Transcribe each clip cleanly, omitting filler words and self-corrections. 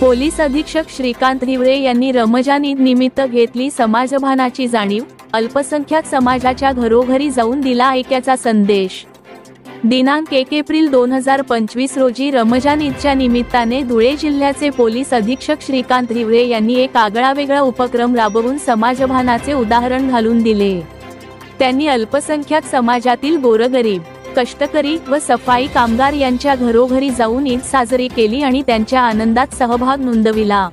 Police अधीक्षक श्रीकांत हिवरे यांनी रमजान ईद निमित्त घेतली समाजभानाची जाणीव, अल्पसंख्याक समाजाच्या घरोघरी जाऊन दिला ऐक्याचा संदेश। दिनांक 1 एप्रिल 2025 रोजी रमजान ईदच्या निमित्ताने धुळे जिल्ह्याचे पोलीस अधीक्षक श्रीकांत हिवरे यांनी एक आगळावेगळा उपक्रम राबवून समाजभानाचे उदाहरण घालून दिले। त्यांनी अल्पसंख्याक समाजातील गोरगरीब, कष्टकरी व सफाई कामगार यांच्या घरोघरी जाऊन ईद साजरी केली आणि त्यांच्या आनंदात सहभाग नोंदविला।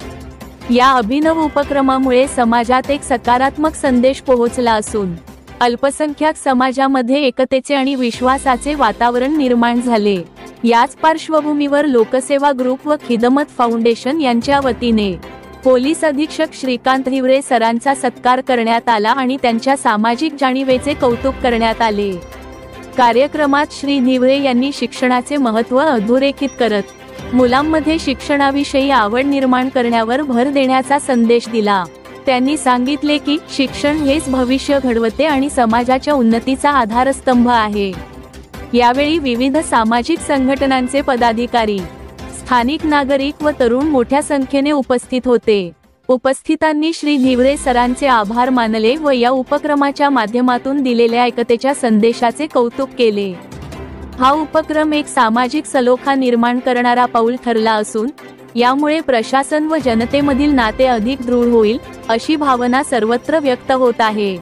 या अभिनव उपक्रमामुळे समाजात एक सकारात्मक संदेश पोहोचला असून अल्पसंख्याक समाजामध्ये एकतेचे आणि विश्वासाचे वातावरण निर्माण झाले। याच पार्श्वभूमीवर लोकसेवा ग्रुप व खिदमत फाउंडेशन यांच्या वतीने पोलीस अधीक्षक श्रीकांत हिवरे सरांचा सत्कार करण्यात आला आणि त्यांच्या सामाजिक जाणीवेचे कौतुक करण्यात आले। कार्यक्रमात श्री हिवरे यांनी शिक्षणाचे महत्त्व अधोरेखित करत मुलांमध्ये शिक्षणाविषयी आवड निर्माण करण्यावर भर देण्याचा संदेश दिला। त्यांनी सांगितले की शिक्षण हेच भविष्य घडवते आणि समाजाच्या उन्नतीचा आधारस्तंभ आहे। यावेळी विविध सामाजिक संघटनांचे पदाधिकारी, स्थानिक नागरिक व तरुण मोठ्या संख्येने उपस्थित होते। उपस्थितांनी श्री हिवरे सरांचे आभार मानले व या उपक्रमाच्या माध्यमातून दिलेल्या एकतेच्या संदेशाचे कौतुक केले। हा उपक्रम एक सामाजिक सलोखा निर्माण करणारा पाऊल ठरला असून यामुळे प्रशासन व जनतेमधील नाते अधिक दृढ होईल, अशी भावना सर्वत्र व्यक्त होत आहे।